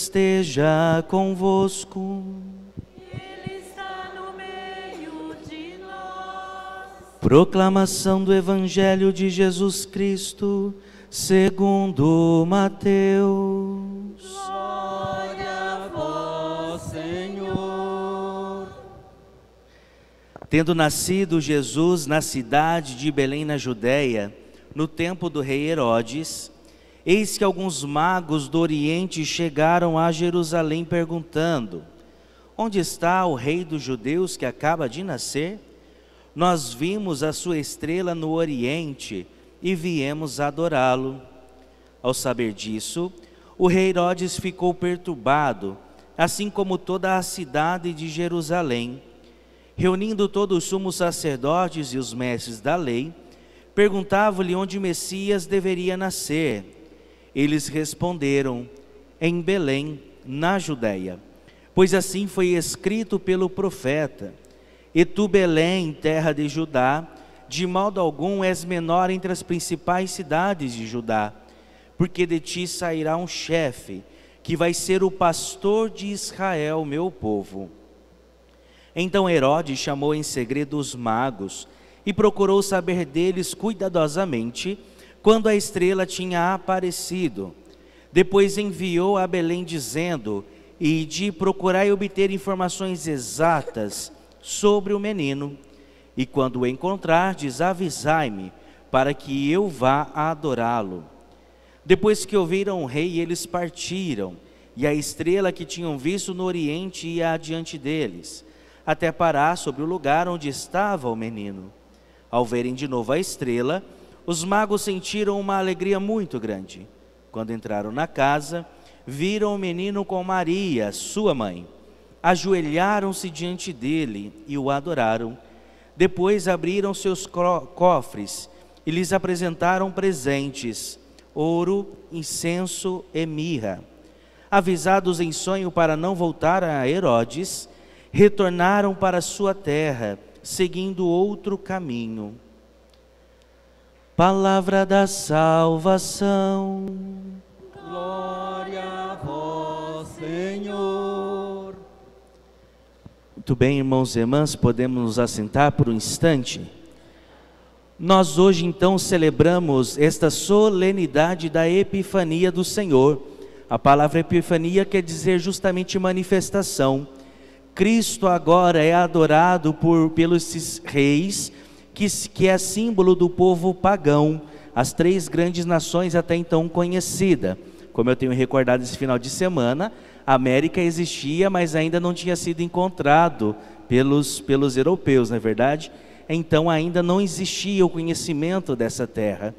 esteja convosco. Ele está no meio de nós. Proclamação do Evangelho de Jesus Cristo, segundo Mateus. Glória a vós, Senhor. Tendo nascido Jesus na cidade de Belém, na Judéia, no tempo do rei Herodes, eis que alguns magos do Oriente chegaram a Jerusalém perguntando: onde está o rei dos judeus que acaba de nascer? Nós vimos a sua estrela no Oriente e viemos adorá-lo. Ao saber disso, o rei Herodes ficou perturbado, assim como toda a cidade de Jerusalém. Reunindo todos os sumos sacerdotes e os mestres da lei, perguntavam-lhe onde o Messias deveria nascer. Eles responderam: em Belém, na Judéia, pois assim foi escrito pelo profeta: e tu, Belém, terra de Judá, de modo algum és menor entre as principais cidades de Judá, porque de ti sairá um chefe, que vai ser o pastor de Israel, meu povo. Então Herodes chamou em segredo os magos e procurou saber deles cuidadosamente quando a estrela tinha aparecido. Depois enviou a Belém dizendo: ide procurai obter informações exatas sobre o menino, e quando o encontrardes, avisai-me, para que eu vá adorá-lo. Depois que ouviram o rei, eles partiram, e a estrela que tinham visto no Oriente ia adiante deles, até parar sobre o lugar onde estava o menino. Ao verem de novo a estrela, os magos sentiram uma alegria muito grande. Quando entraram na casa, viram o menino com Maria, sua mãe. Ajoelharam-se diante dele e o adoraram. Depois abriram seus cofres e lhes apresentaram presentes: ouro, incenso e mirra. Avisados em sonho para não voltar a Herodes, retornaram para sua terra, seguindo outro caminho. Palavra da salvação. Glória a vós, Senhor. Muito bem, irmãos e irmãs, podemos nos assentar por um instante? Nós hoje então celebramos esta solenidade da Epifania do Senhor. A palavra Epifania quer dizer justamente manifestação. Cristo agora é adorado pelos reis, que é símbolo do povo pagão, as três grandes nações até então conhecidas. Como eu tenho recordado esse final de semana, a América existia, mas ainda não tinha sido encontrado pelos europeus, não é verdade? Então ainda não existia o conhecimento dessa terra.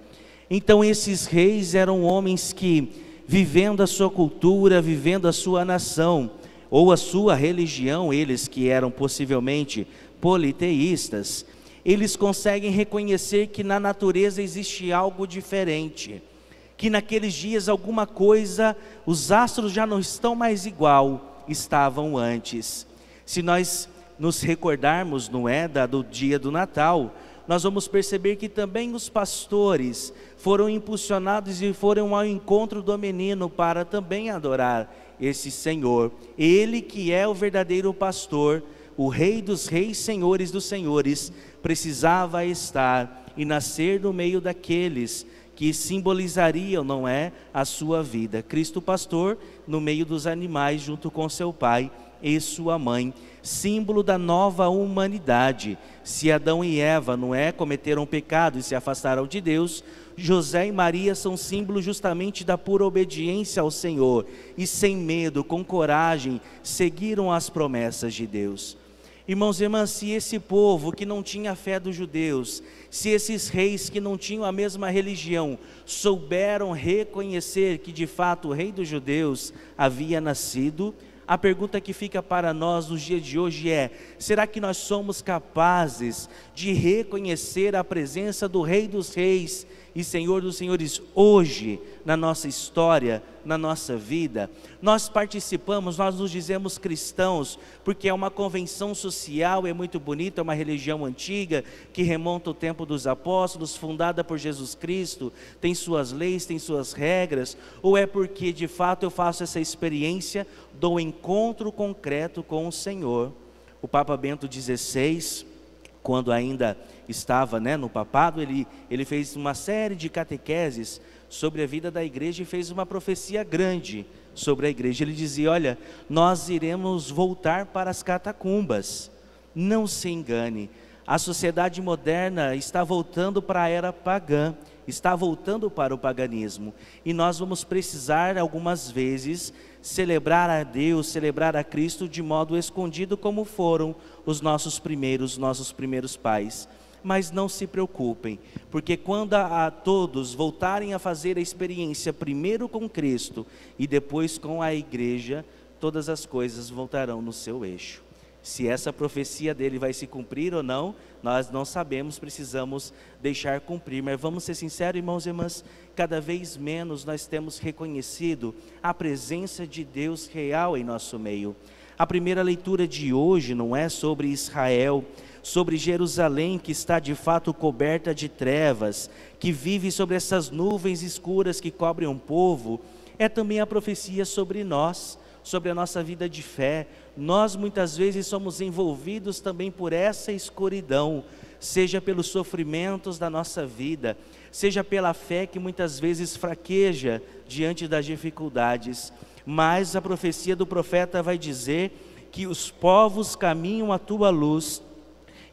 Então esses reis eram homens que, vivendo a sua cultura, vivendo a sua nação, ou a sua religião, eles que eram possivelmente politeístas, eles conseguem reconhecer que na natureza existe algo diferente, que naqueles dias alguma coisa, os astros já não estão mais igual estavam antes. Se nós nos recordarmos, não é, do dia do Natal, nós vamos perceber que também os pastores foram impulsionados e foram ao encontro do menino para também adorar esse Senhor. Ele que é o verdadeiro pastor, o Rei dos reis, Senhores dos senhores, precisava estar e nascer no meio daqueles que simbolizariam, não é, a sua vida. Cristo pastor no meio dos animais junto com seu pai e sua mãe, símbolo da nova humanidade. Se Adão e Eva, não é, cometeram pecado e se afastaram de Deus, José e Maria são símbolo justamente da pura obediência ao Senhor, e sem medo, com coragem, seguiram as promessas de Deus. Irmãos e irmãs, se esse povo que não tinha a fé dos judeus, se esses reis que não tinham a mesma religião, souberam reconhecer que de fato o rei dos judeus havia nascido, a pergunta que fica para nós nos dias de hoje é: será que nós somos capazes de reconhecer a presença do Rei dos Reis e Senhor dos Senhores hoje na nossa história, na nossa vida. Nós participamos, nós nos dizemos cristãos, porque é uma convenção social, é muito bonita, é uma religião antiga, que remonta ao tempo dos apóstolos, fundada por Jesus Cristo, tem suas leis, tem suas regras, ou é porque de fato eu faço essa experiência do encontro concreto com o Senhor? O Papa Bento XVI, quando ainda estava no papado, ele fez uma série de catequeses sobre a vida da igreja e fez uma profecia grande sobre a igreja. Ele dizia: olha, nós iremos voltar para as catacumbas. Não se engane, a sociedade moderna está voltando para a era pagã, está voltando para o paganismo, e nós vamos precisar algumas vezes celebrar a Deus, celebrar a Cristo de modo escondido, como foram os nossos primeiros pais. Mas não se preocupem, porque quando a todos voltarem a fazer a experiência primeiro com Cristo e depois com a igreja, todas as coisas voltarão no seu eixo. Se essa profecia dele vai se cumprir ou não, nós não sabemos, precisamos deixar cumprir. Mas vamos ser sinceros, irmãos e irmãs, cada vez menos nós temos reconhecido a presença de Deus real em nosso meio. A primeira leitura de hoje não é sobre Israel, sobre Jerusalém, que está de fato coberta de trevas, que vive sobre essas nuvens escuras que cobrem um povo. É também a profecia sobre nós, sobre a nossa vida de fé. Nós muitas vezes somos envolvidos também por essa escuridão, seja pelos sofrimentos da nossa vida, seja pela fé que muitas vezes fraqueja diante das dificuldades. Mas a profecia do profeta vai dizer que os povos caminham à tua luz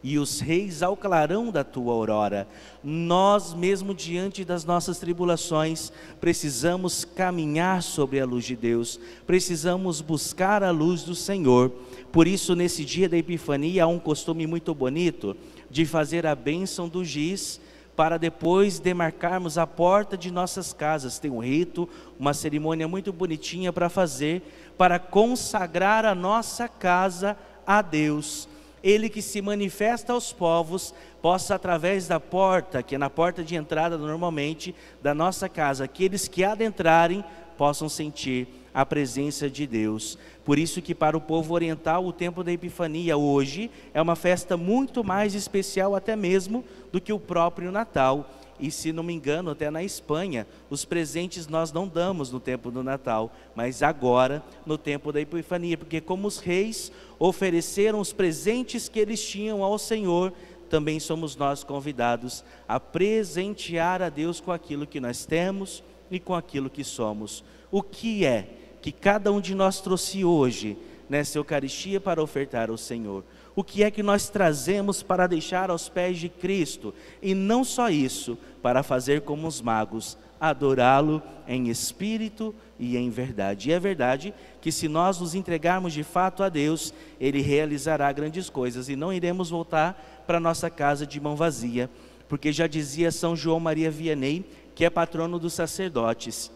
e os reis ao clarão da tua aurora. Nós mesmo diante das nossas tribulações precisamos caminhar sobre a luz de Deus, precisamos buscar a luz do Senhor. Por isso nesse dia da Epifania há um costume muito bonito de fazer a bênção do giz, para depois demarcarmos a porta de nossas casas. Tem um rito, uma cerimônia muito bonitinha para fazer, para consagrar a nossa casa a Deus. Ele que se manifesta aos povos, possa através da porta, que é na porta de entrada normalmente da nossa casa, aqueles que adentrarem possam sentir a presença de Deus. Por isso que para o povo oriental o tempo da Epifania hoje é uma festa muito mais especial até mesmo do que o próprio Natal. E se não me engano, até na Espanha, os presentes nós não damos no tempo do Natal, mas agora no tempo da Epifania, porque como os reis ofereceram os presentes que eles tinham ao Senhor, também somos nós convidados a presentear a Deus com aquilo que nós temos e com aquilo que somos. O que é que cada um de nós trouxe hoje nessa Eucaristia para ofertar ao Senhor? O que é que nós trazemos para deixar aos pés de Cristo? E não só isso, para fazer como os magos, adorá-lo em espírito e em verdade. E é verdade que se nós nos entregarmos de fato a Deus, Ele realizará grandes coisas e não iremos voltar para nossa casa de mão vazia, porque já dizia São João Maria Vianney, que é patrono dos sacerdotes: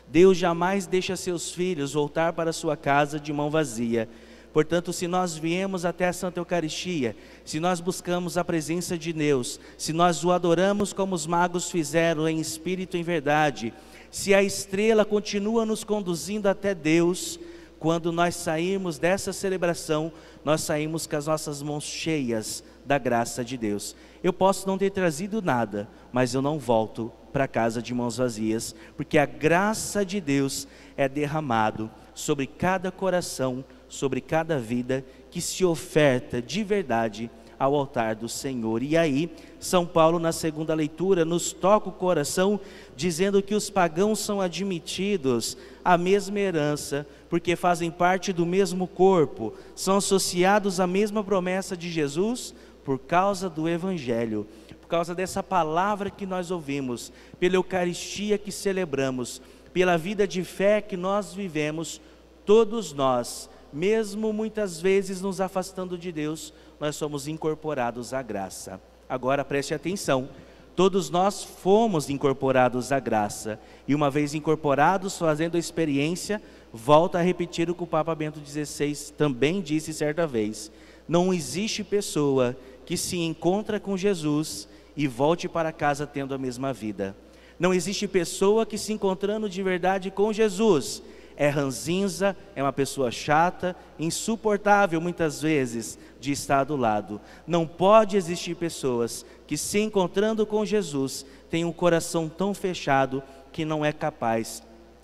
Deus jamais deixa seus filhos voltar para sua casa de mão vazia. Portanto, se nós viemos até a Santa Eucaristia, se nós buscamos a presença de Deus, se nós o adoramos como os magos fizeram em espírito e em verdade, se a estrela continua nos conduzindo até Deus, quando nós sairmos dessa celebração, nós saímos com as nossas mãos cheias da graça de Deus. Eu posso não ter trazido nada, mas eu não volto para casa de mãos vazias, porque a graça de Deus é derramado sobre cada coração, sobre cada vida que se oferta de verdade ao altar do Senhor. E aí, São Paulo na segunda leitura nos toca o coração, dizendo que os pagãos são admitidos à mesma herança, porque fazem parte do mesmo corpo, são associados à mesma promessa de Jesus, por causa do Evangelho, por causa dessa palavra que nós ouvimos, pela Eucaristia que celebramos, pela vida de fé que nós vivemos. Todos nós, mesmo muitas vezes nos afastando de Deus, nós somos incorporados à graça. Agora preste atenção, todos nós fomos incorporados à graça, e uma vez incorporados, fazendo a experiência, volta a repetir o que o Papa Bento XVI também disse certa vez: não existe pessoa que se encontra com Jesus e volte para casa tendo a mesma vida. Não existe pessoa que, se encontrando de verdade com Jesus, é ranzinza, é uma pessoa chata, insuportável muitas vezes de estar do lado. Não pode existir pessoas que, se encontrando com Jesus, têm um coração tão fechado que não é capaz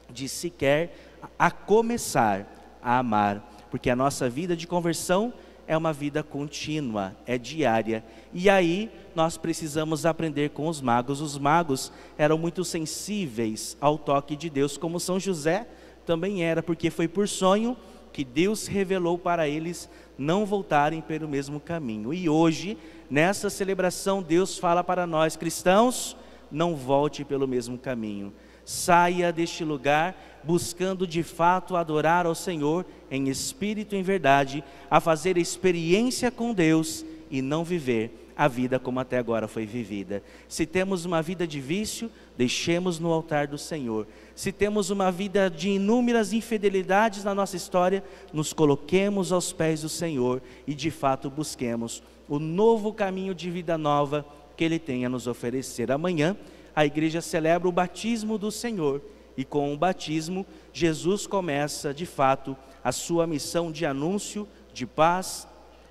de sequer a começar a amar, porque a nossa vida de conversão é uma vida contínua, é diária. E aí nós precisamos aprender com os magos. Os magos eram muito sensíveis ao toque de Deus, como São José também era, porque foi por sonho que Deus revelou para eles não voltarem pelo mesmo caminho. E hoje, nessa celebração, Deus fala para nós cristãos: não volte pelo mesmo caminho. Saia deste lugar buscando de fato adorar ao Senhor em espírito e em verdade, a fazer experiência com Deus e não viver a vida como até agora foi vivida. Se temos uma vida de vício, deixemos no altar do Senhor. Se temos uma vida de inúmeras infidelidades na nossa história, nos coloquemos aos pés do Senhor e de fato busquemos o novo caminho de vida nova que Ele tem a nos oferecer. Amanhã a igreja celebra o batismo do Senhor, e com o batismo Jesus começa de fato a sua missão de anúncio, de paz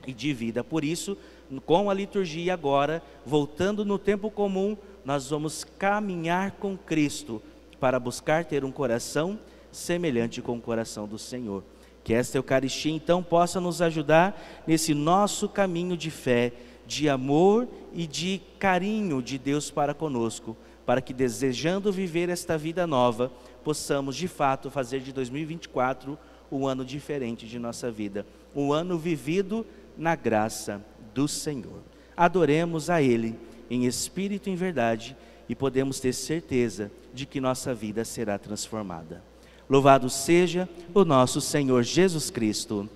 e de vida. Por isso, com a liturgia agora, voltando no tempo comum, nós vamos caminhar com Cristo para buscar ter um coração semelhante com o coração do Senhor. Que esta Eucaristia então possa nos ajudar nesse nosso caminho de fé, de amor e de carinho de Deus para conosco, para que, desejando viver esta vida nova, possamos de fato fazer de 2024 um ano diferente de nossa vida, um ano vivido na graça do Senhor. Adoremos a Ele em espírito e em verdade, e podemos ter certeza de que nossa vida será transformada. Louvado seja o nosso Senhor Jesus Cristo.